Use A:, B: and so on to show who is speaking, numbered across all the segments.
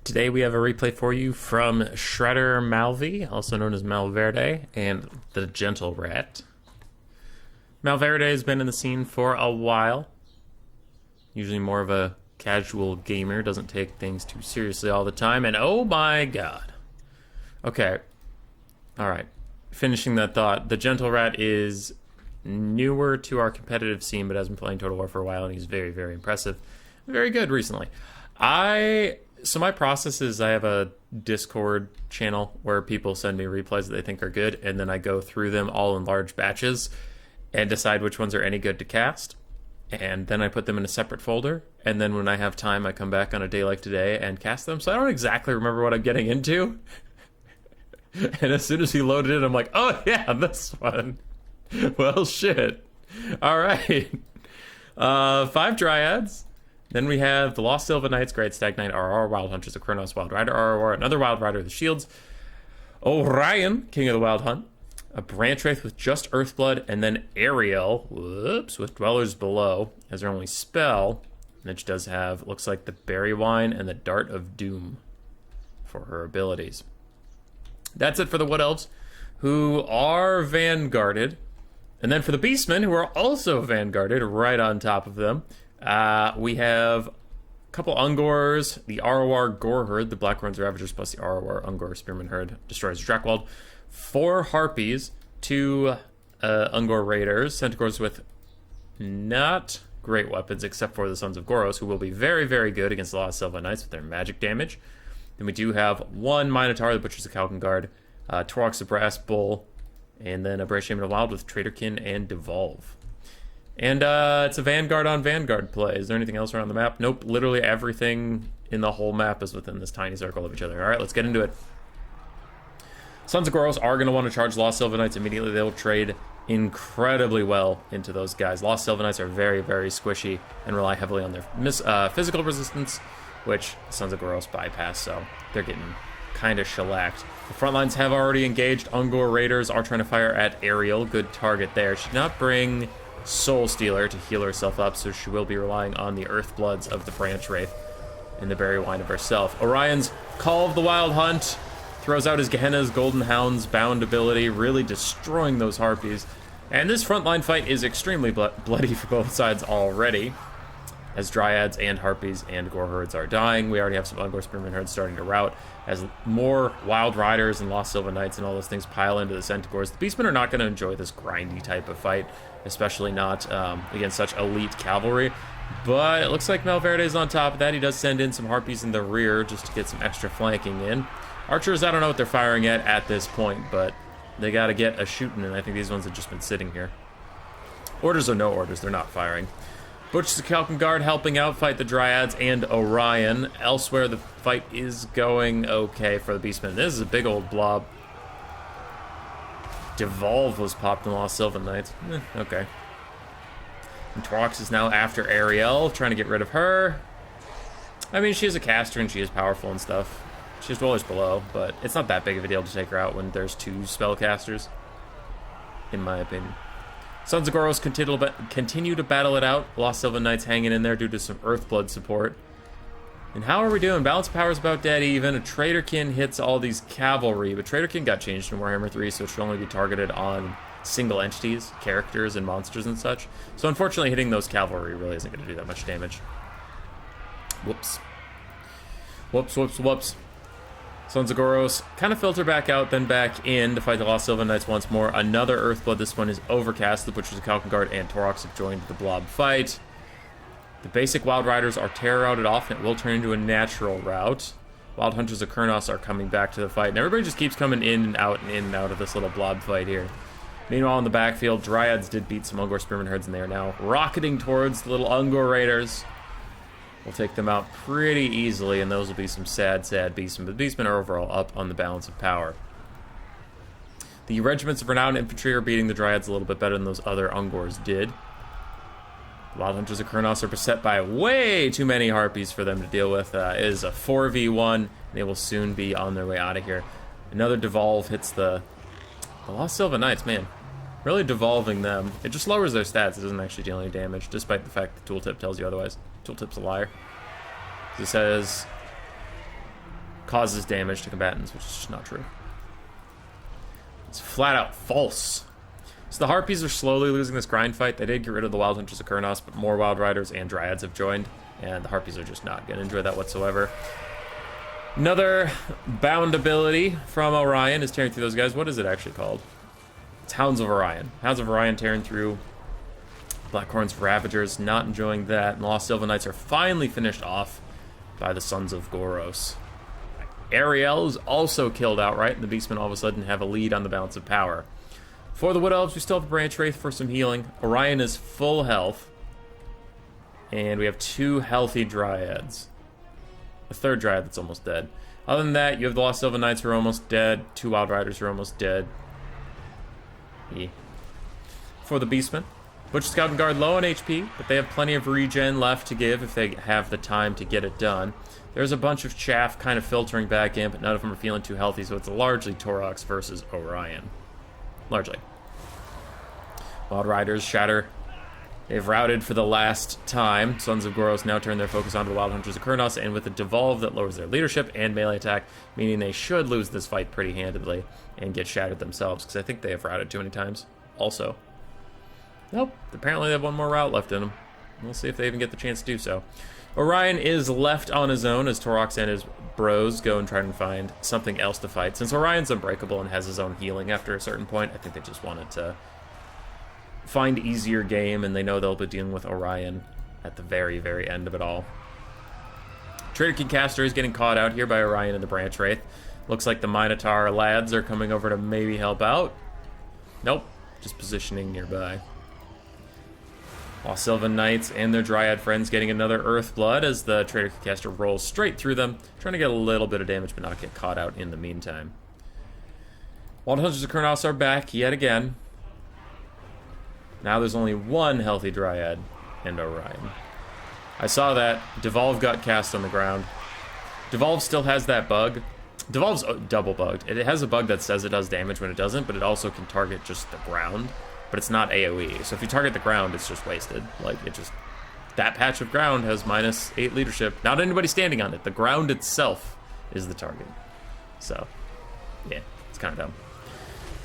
A: Today we have a replay for you from Shredder Malvi, also known as Malverde, and the Gentle Rat. Malverde has been in the scene for a while. Usually more of a casual gamer, doesn't take things too seriously all the time, and oh my god. Okay, alright, finishing that thought, the Gentle Rat is newer to our competitive scene, but has been playing Total War for a while, and he's very, very impressive. Very good recently. So my process is I have a Discord channel where people send me replays that they think are good, and then I go through them all in large batches and decide which ones are any good to cast. And then I put them in a separate folder, and then when I have time, I come back on a day like today and cast them. So I don't exactly remember what I'm getting into. And as soon as he loaded it, I'm like, oh yeah, this one. Well, shit. All right. 5 Dryads. Then we have the Lost Sylvan Knights, Great Stag Knight, RR, Wild Hunters of Kronos, Wild Rider, RR, another Wild Rider of the Shields, Orion, King of the Wild Hunt, a Branch Wraith with just Earthblood, and then Ariel, with Dwellers Below as their only spell, which does have, looks like the Berry Wine and the Dart of Doom for her abilities. That's it for the Wood Elves, who are Vanguarded. And then for the Beastmen, who are also Vanguarded, right on top of them, we have a couple Ungors, the ROR Gore Herd, the Blackrones Ravagers, plus the ROR Ungor Spearman Herd, destroys Drakewald. 4 Harpies, 2 Ungor Raiders, Centaurs with not great weapons, except for the Sons of Goros, who will be very, very good against the Lost Sylvan Knights with their magic damage. Then we do have 1 Minotaur, the Butchers of Kalkengard, Torrox the Brass Bull, and then a Brave Shaman of Wild with Traderkin and Devolve. And it's a Vanguard on Vanguard play. Is there anything else around the map? Nope, literally everything in the whole map is within this tiny circle of each other. Alright, let's get into it. Sons of Goros are going to want to charge Lost Sylvan Knights immediately. They will trade incredibly well into those guys. Lost Sylvan Knights are very, very squishy and rely heavily on their physical resistance, which Sons of Goros bypass, so they're getting kind of shellacked. The front lines have already engaged. Ungor Raiders are trying to fire at Ariel. Good target there. She did not bring Soul Stealer to heal herself up, so she will be relying on the Earthbloods of the Branch Wraith and the Berry Wine of herself. Orion's Call of the Wild Hunt throws out his Gehenna's Golden Hound's Bound ability, really destroying those Harpies. And this frontline fight is extremely bloody for both sides already, as Dryads and Harpies and Gore Herds are dying. We already have some Ungor Spearman Herds starting to rout, as more Wild Riders and Lost Sylvan Knights and all those things pile into the Centaurs. The Beastmen are not going to enjoy this grindy type of fight, especially not against such elite cavalry. But it looks like Malverde's on top of that. He does send in some Harpies in the rear just to get some extra flanking in. Archers, I don't know what they're firing at this point, but they got to get a shooting, and I think these ones have just been sitting here. Orders or no orders, they're not firing. Butchers of Kalkengard helping out fight the Dryads and Orion. Elsewhere, the fight is going okay for the Beastmen. This is a big old blob. Devolve was popped in Lost Sylvan Knights. Okay. And Torrox is now after Ariel, trying to get rid of her. I mean, she is a caster and she is powerful and stuff. She has Dwellers Below, but it's not that big of a deal to take her out when there's 2 spellcasters, in my opinion. Sons of Goros continue to battle it out. Lost Sylvan Knights hanging in there due to some Earthblood support. And how are we doing? Balance of Power is about dead even. A Traderkin hits all these cavalry, but Traderkin got changed in Warhammer 3, so it should only be targeted on single entities, characters, and monsters and such. So unfortunately, hitting those cavalry really isn't going to do that much damage. Whoops. Whoops, whoops, whoops. Sons of Goros kind of filter back out, then back in to fight the Lost Sylvan Knights once more. Another Earthblood. This one is Overcast. The Butchers of Kalkengard and Torrox have joined the blob fight. The basic Wild Riders are terror routed off, and it will turn into a natural rout. Wild Hunters of Kronos are coming back to the fight, and everybody just keeps coming in and out and in and out of this little blob fight here. Meanwhile, in the backfield, Dryads did beat some Ungor Spearman Herds, and they are now rocketing towards the little Ungor Raiders. We'll take them out pretty easily, and those will be some sad, sad Beastmen. But the Beastmen are overall up on the balance of power. The regiments of renowned infantry are beating the Dryads a little bit better than those other Ungors did. The Wild Hunters of Kronos are beset by way too many Harpies for them to deal with. It is a 4v1, and they will soon be on their way out of here. Another Devolve hits the Lost Sylvan Knights, man. Really devolving them. It just lowers their stats. It doesn't actually deal any damage, despite the fact the tooltip tells you otherwise. Tooltip's a liar. It says causes damage to combatants, which is just not true. It's flat out false. So the Harpies are slowly losing this grind fight. They did get rid of the Wild Hunters of Kurnos, but more Wild Riders and Dryads have joined, and the Harpies are just not going to enjoy that whatsoever. Another bound ability from Orion is tearing through those guys. What is it actually called? It's Hounds of Orion. Hounds of Orion tearing through Blackhorn's Ravagers, not enjoying that. And Lost Sylvan Knights are finally finished off by the Sons of Goros. Ariel is also killed outright, and the Beastmen all of a sudden have a lead on the balance of power. For the Wood Elves, we still have a Branch Wraith for some healing. Orion is full health. And we have 2 healthy Dryads. A 3rd Dryad that's almost dead. Other than that, you have the Lost Sylvan Knights who are almost dead. 2 Wild Riders who are almost dead. Yeah. For the Beastmen, Butcher Scout and Guard low on HP, but they have plenty of regen left to give if they have the time to get it done. There's a bunch of chaff kind of filtering back in, but none of them are feeling too healthy, so it's largely Torox versus Orion. Largely. Wild Riders, Shatter. They've routed for the last time. Sons of Goros now turn their focus onto the Wild Hunters of Kurnos, and with a Devolve that lowers their leadership and melee attack, meaning they should lose this fight pretty handedly and get shattered themselves, because I think they have routed too many times. Also. Nope. Apparently they have one more route left in them. We'll see if they even get the chance to do so. Orion is left on his own as Torox and his bros go and try and find something else to fight. Since Orion's unbreakable and has his own healing after a certain point, I think they just wanted to find easier game, and they know they'll be dealing with Orion at the very, very end of it all. Trader King Caster is getting caught out here by Orion and the Branch Wraith. Looks like the Minotaur lads are coming over to maybe help out. Nope, just positioning nearby. While Sylvan Knights and their Dryad friends getting another Earthblood as the Trader King Caster rolls straight through them, trying to get a little bit of damage but not get caught out in the meantime. Wild Hunters of Kurnos are back yet again. Now there's only 1 healthy Dryad and Orion. I saw that. Devolve got cast on the ground. Devolve still has that bug. Devolve's double bugged. It has a bug that says it does damage when it doesn't, but it also can target just the ground. But it's not AoE. So if you target the ground, it's just wasted. Like, it just... That patch of ground has -8 leadership. Not anybody standing on it. The ground itself is the target. So, yeah, it's kind of dumb.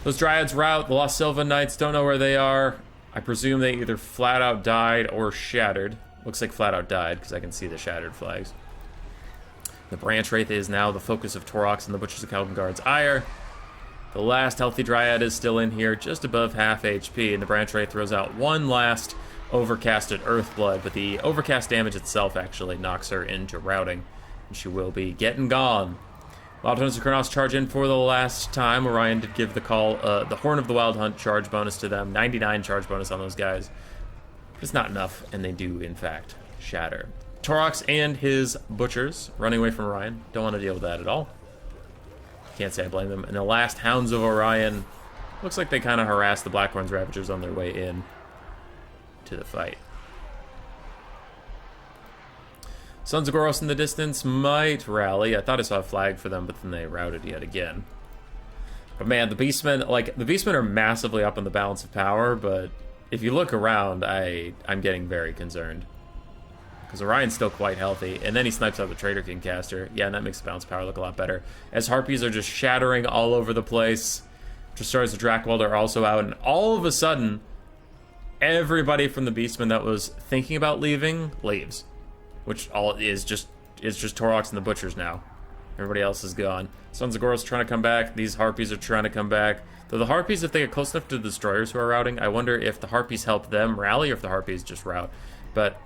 A: Those Dryads rout. The Lost Sylvan Knights don't know where they are. I presume they either flat out died or shattered. Looks like flat out died, because I can see the shattered flags. The Branch Wraith is now the focus of Torox and the Butchers of Guard's ire. The last healthy Dryad is still in here, just above half HP, and the Branch Wraith throws out one last overcasted Earthblood, but the overcast damage itself actually knocks her into routing, and she will be getting gone. Wild Hunters of Kurnos charge in for the last time. Orion did give the call, the Horn of the Wild Hunt charge bonus to them, 99 charge bonus on those guys. But it's not enough, and they do, in fact, shatter. Torox and his Butchers running away from Orion. Don't want to deal with that at all. Can't say I blame them. And the last Hounds of Orion, looks like they kind of harassed the Blackhorn's Ravagers on their way in to the fight. Sons of Goros in the distance might rally. I thought I saw a flag for them, but then they routed yet again. But man, the Beastmen are massively up on the balance of power, but if you look around, I'm getting very concerned. Because Orion's still quite healthy, and then he snipes out the Trader King caster. Yeah, and that makes the balance power look a lot better. As Harpies are just shattering all over the place. Justars of Drakewald are also out, and all of a sudden, everybody from the Beastmen that was thinking about leaving, leaves. Which all is just Torox and the Butchers now. Everybody else is gone. Sons of Goros trying to come back. These Harpies are trying to come back. Though the Harpies, if they get close enough to the Destroyers who are routing, I wonder if the Harpies help them rally or if the Harpies just rout. But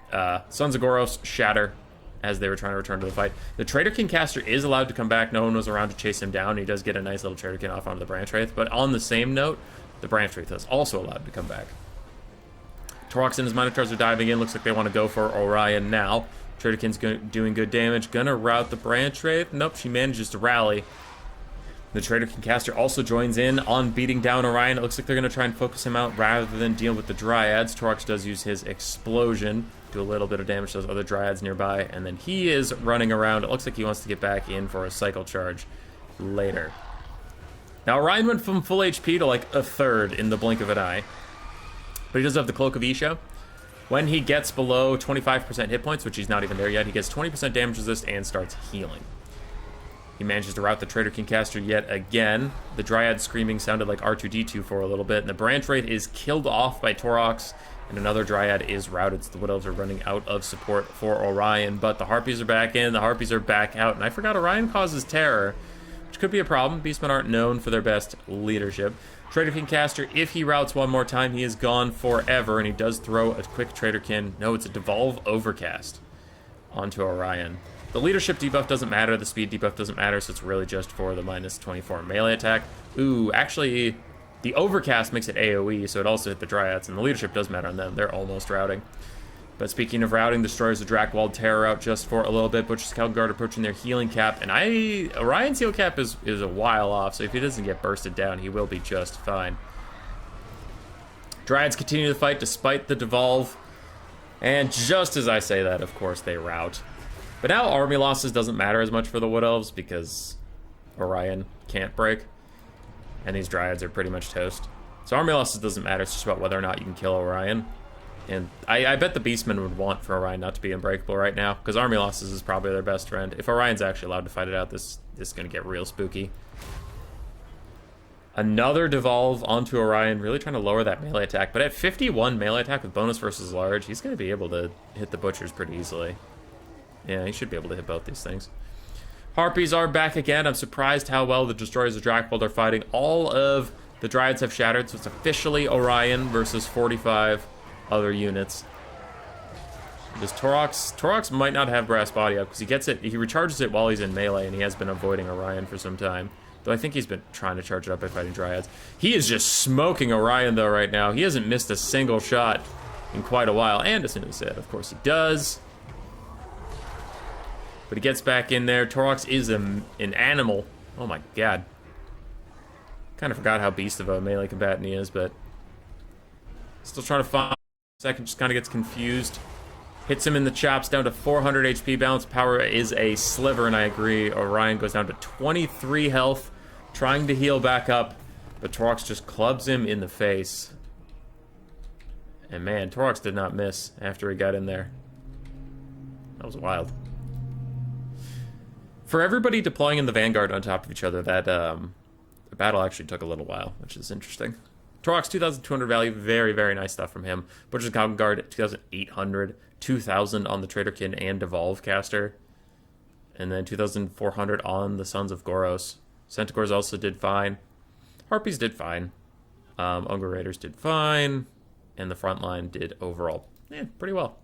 A: Sons of Goros shatter as they were trying to return to the fight. The Trader King caster is allowed to come back. No one was around to chase him down. He does get a nice little Trader King off onto the Branch Wraith. But on the same note, the Branch Wraith is also allowed to come back. Torox and his Minotaurs are diving in. Looks like they want to go for Orion now. Trader King's doing good damage. Gonna rout the Branch Wraith. Nope, she manages to rally. The Trader King caster also joins in on beating down Orion. It looks like they're going to try and focus him out rather than deal with the Dryads. Torox does use his Explosion, do a little bit of damage to those other Dryads nearby, and then he is running around. It looks like he wants to get back in for a Cycle Charge later. Now, Orion went from full HP to like a third in the blink of an eye, but he does have the Cloak of Isha. When he gets below 25% hit points, which he's not even there yet, he gets 20% damage resist and starts healing. He manages to rout the Traitor King caster yet again. The Dryad screaming sounded like R2-D2 for a little bit, and the Branch Wraith is killed off by Torox, and another Dryad is routed, so the Wood Elves are running out of support for Orion, but the Harpies are back in, the Harpies are back out, and I forgot Orion causes terror, which could be a problem. Beastmen aren't known for their best leadership. Traitor King caster, if he routes one more time, he is gone forever, and he does throw a quick Traitorkin. No, it's a Devolve Overcast onto Orion. The leadership debuff doesn't matter, the speed debuff doesn't matter, so it's really just for the minus 24 melee attack. Ooh, actually, the Overcast makes it AoE, so it also hit the Dryads, and the leadership does matter on them. They're almost routing. But speaking of routing, destroys the Drakwald Terror out just for a little bit. Butcher's Guard approaching their healing cap, and Orion's heal cap is a while off, so if he doesn't get bursted down, he will be just fine. Dryads continue to fight despite the devolve, and just as I say that, of course, they rout. But now army losses doesn't matter as much for the Wood Elves because Orion can't break, and these Dryads are pretty much toast. So army losses doesn't matter, it's just about whether or not you can kill Orion. And I bet the Beastmen would want for Orion not to be unbreakable right now, because army losses is probably their best friend. If Orion's actually allowed to fight it out, this is going to get real spooky. Another devolve onto Orion, really trying to lower that melee attack. But at 51 melee attack with bonus versus large, he's going to be able to hit the Butchers pretty easily. Yeah, he should be able to hit both these things. Harpies are back again. I'm surprised how well the Destroyers of Drakwold are fighting. All of the Dryads have shattered, so it's officially Orion versus 45 other units. Does Torox might not have Brass Body up because he gets it, he recharges it while he's in melee, and he has been avoiding Orion for some time. Though I think he's been trying to charge it up by fighting Dryads. He is just smoking Orion though right now. He hasn't missed a single shot in quite a while, and as soon as said, of course he does. But he gets back in there. Torox is an animal. Oh my god. Kind of forgot how beast of a melee combatant he is, but still trying to find. Second just kind of gets confused. Hits him in the chops, down to 400 HP. Balance power is a sliver, and I agree. Orion goes down to 23 health, trying to heal back up, but Torox just clubs him in the face. And man, Torox did not miss after he got in there. That was wild. For everybody deploying in the Vanguard on top of each other, that battle actually took a little while, which is interesting. Torox, 2,200 value, very, very nice stuff from him. Butcher's Guard, 2,800, 2,000 on the Traitorkin and Devolve caster, and then 2,400 on the Sons of Goros. Centaurs also did fine. Harpies did fine. Unger Raiders did fine, and the front line did overall, pretty well.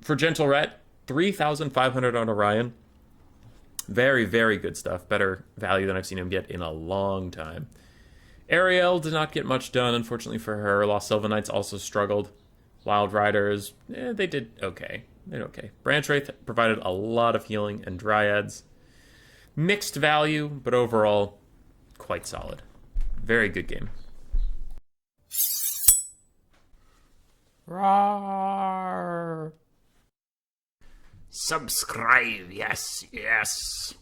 A: For Gentle Rat, 3,500 on Orion. Very, very good stuff. Better value than I've seen him get in a long time. Ariel did not get much done, unfortunately for her. Lost Sylvanites also struggled. Wild Riders, they did okay. They did okay. Branch Wraith provided a lot of healing, and Dryads. Mixed value, but overall, quite solid. Very good game. Roar!
B: Subscribe, yes, yes.